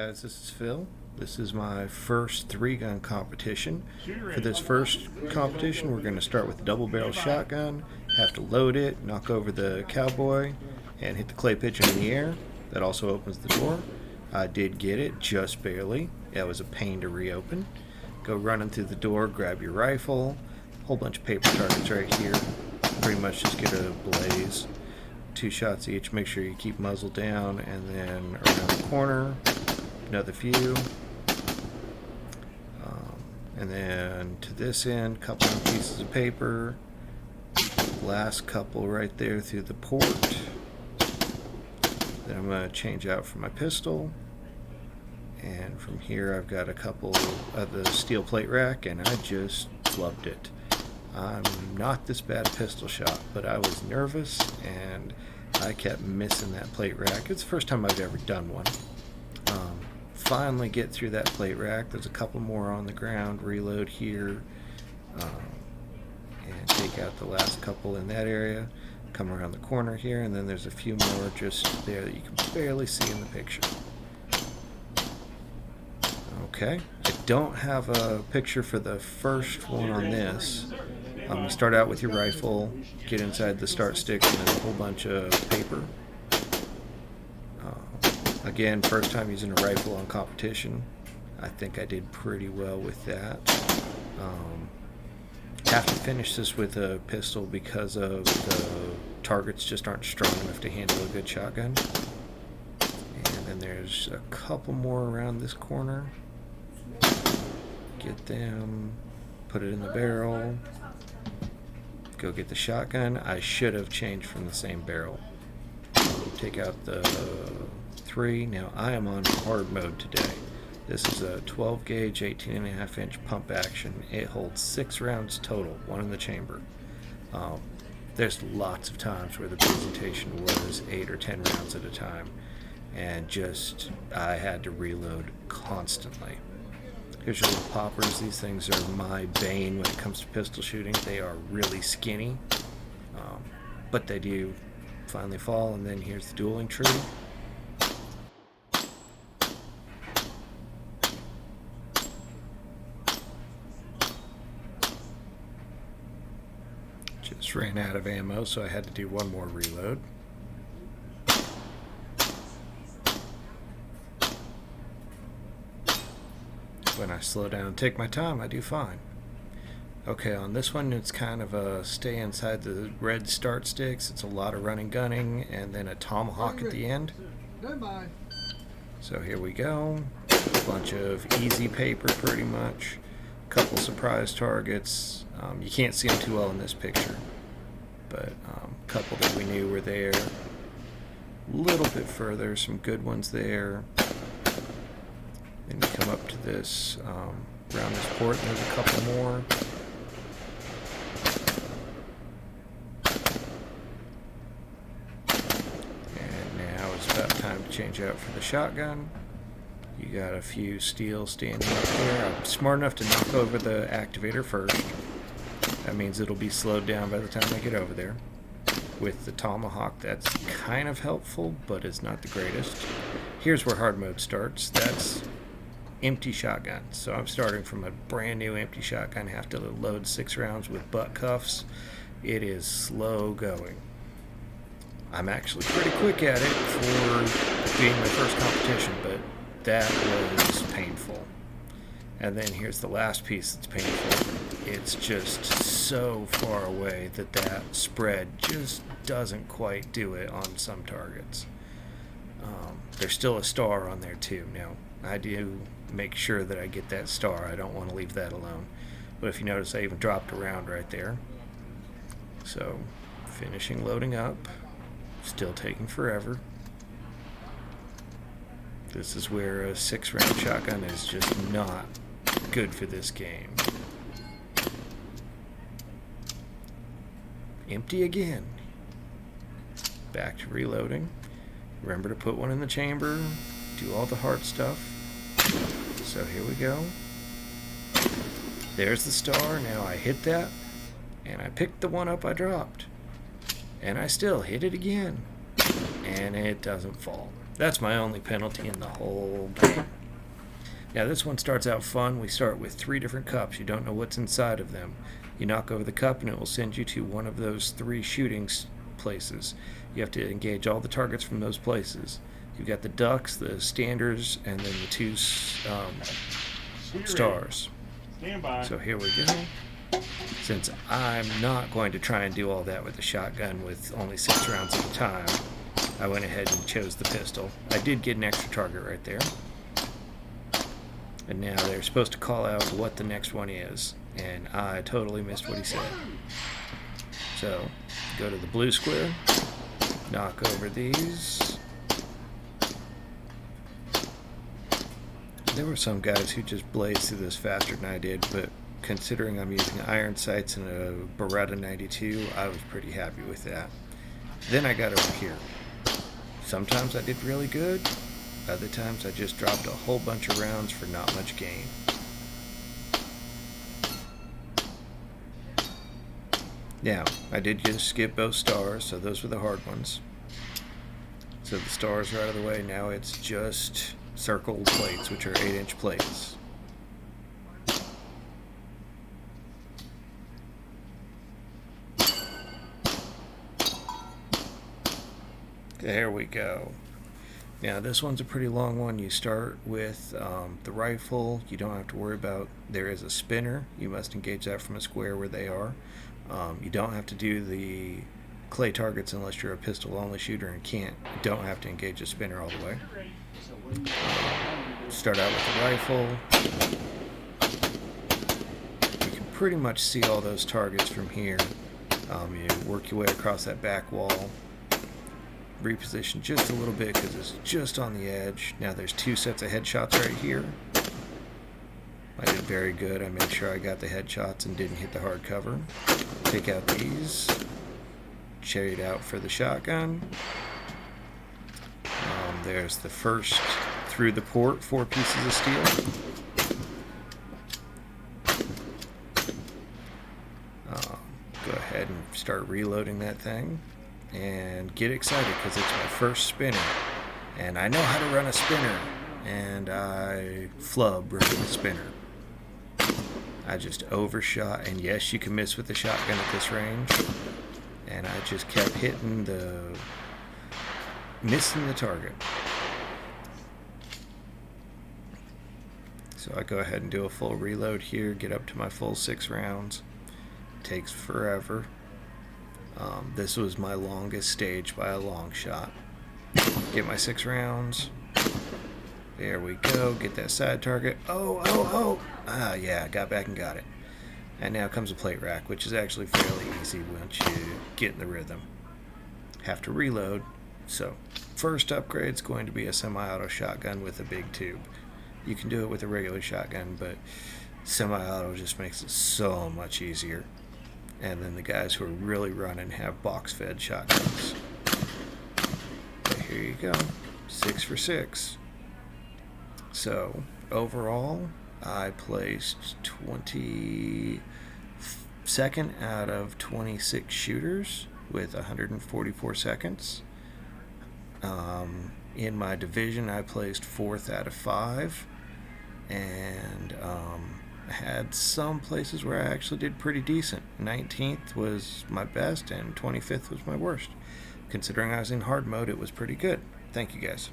guys, this is Phil. This is my first 3-gun competition. For this first competition, we're going to start with a double barrel shotgun, have to load it, knock over the cowboy, and hit the clay pigeon in the air. That also opens the door. I did get it, just barely. That was a pain to reopen. Go running through the door, grab your rifle, whole bunch of paper targets right here. Pretty much just get a blaze. 2 shots each, make sure you keep muzzle down, and then around the corner, another few. And then to this end, couple of pieces of paper. Last couple right there through the port. Then I'm going to change out for my pistol. And from here I've got a couple of the steel plate rack, and I just flubbed it. I'm not this bad a pistol shot, but I was nervous and I kept missing that plate rack. It's the first time I've ever done one. Finally get through that plate rack. There's a couple more on the ground. Reload here, and take out the last couple in that area. Come around the corner here, and then there's a few more just there that you can barely see in the picture. Okay, I don't have a picture for the first one on this. You start out with your rifle, get inside the start stick, and then a whole bunch of paper. Again, first time using a rifle on competition. I think I did pretty well with that. Have to finish this with a pistol because of the targets just aren't strong enough to handle a good shotgun. And then there's a couple more around this corner. Get them, put it in the barrel, go get the shotgun. I should have changed from the same barrel. Take out the 3. Now I am on hard mode today. This is a 12 gauge 18.5 inch pump action. It holds 6 rounds total, 1 in the chamber. There's lots of times where the presentation was 8 or 10 rounds at a time, and just I had to reload constantly. Here's your little poppers. These things are my bane when it comes to pistol shooting. They are really skinny, but they do finally fall. And then here's the dueling tree. Just ran out of ammo, so I had to do one more reload. When I slow down and take my time, I do fine. Okay, on this one, it's kind of a stay inside the red start sticks. It's a lot of running, gunning, and then a tomahawk at the end. So here we go. A bunch of easy paper, pretty much. A couple surprise targets. You can't see them too well in this picture, but a couple that we knew were there. A little bit further, some good ones there. Then you come up to this, around this port, and there's a couple more. And now it's about time to change out for the shotgun. You got a few steel standing up there. I'm smart enough to knock over the activator first. That means it'll be slowed down by the time I get over there. With the tomahawk, that's kind of helpful, but it's not the greatest. Here's where hard mode starts. That's empty shotgun. So I'm starting from a brand new empty shotgun. Have to load 6 rounds with butt cuffs. It is slow going. I'm actually pretty quick at it for being my first competition, but that was painful. And then here's the last piece that's painful. It's just so far away that spread just doesn't quite do it on some targets. There's still a star on there too. Now, I do make sure that I get that star. I don't want to leave that alone. But if you notice, I even dropped a round right there. So, finishing loading up. Still taking forever. This is where a 6-round shotgun is just not good for this game. Empty again. Back to reloading. Remember to put one in the chamber. Do all the hard stuff. So here we go. There's the star. Now I hit that, and I picked the one up I dropped. And I still hit it again. And it doesn't fall. That's my only penalty in the whole game. Now this one starts out fun. We start with 3 different cups. You don't know what's inside of them. You knock over the cup and it will send you to one of those 3 shooting places. You have to engage all the targets from those places. You've got the ducks, the standers, and then the 2 stars. Stand by. So here we go. Since I'm not going to try and do all that with the shotgun with only 6 rounds at a time, I went ahead and chose the pistol. I did get an extra target right there. And now they're supposed to call out what the next one is. And I totally missed what he said. So, go to the blue square, knock over these. There were some guys who just blazed through this faster than I did, but considering I'm using iron sights and a Beretta 92, I was pretty happy with that. Then I got over here. Sometimes I did really good, other times I just dropped a whole bunch of rounds for not much gain. Now, I did just skip both stars, so those were the hard ones. So the stars are out of the way, now it's just circled plates, which are 8-inch plates. There we go. Now this one's a pretty long one. You start with the rifle. You don't have to worry about, there is a spinner. You must engage that from a square where they are. You don't have to do the clay targets unless you're a pistol only shooter and don't have to engage a spinner all the way. Start out with the rifle. You can pretty much see all those targets from here. You work your way across that back wall. Reposition just a little bit because it's just on the edge. Now there's 2 sets of headshots right here. I did very good. I made sure I got the headshots and didn't hit the hard cover. Take out these. Cherried out for the shotgun. There's the first through the port, 4 pieces of steel. Go ahead and start reloading that thing. And get excited because it's my first spinner. And I know how to run a spinner. And I flub running a spinner. I just overshot. And yes, you can miss with the shotgun at this range. And I just kept missing the target. So I go ahead and do a full reload here. Get up to my full 6 rounds. Takes forever. This was my longest stage by a long shot. Get my 6 rounds. There we go. Get that side target. Oh. Ah, yeah, got back and got it. And now comes a plate rack, which is actually fairly easy once you get in the rhythm. Have to reload. So, first upgrade is going to be a semi-auto shotgun with a big tube. You can do it with a regular shotgun, but semi-auto just makes it so much easier. And then the guys who are really running have box-fed shotguns. But here you go, 6 for 6. So overall, I placed 22nd out of 26 shooters with 144 seconds. In my division, I placed 4th out of 5, and I had some places where I actually did pretty decent. 19th was my best and 25th was my worst. Considering I was in hard mode, it was pretty good. Thank you guys.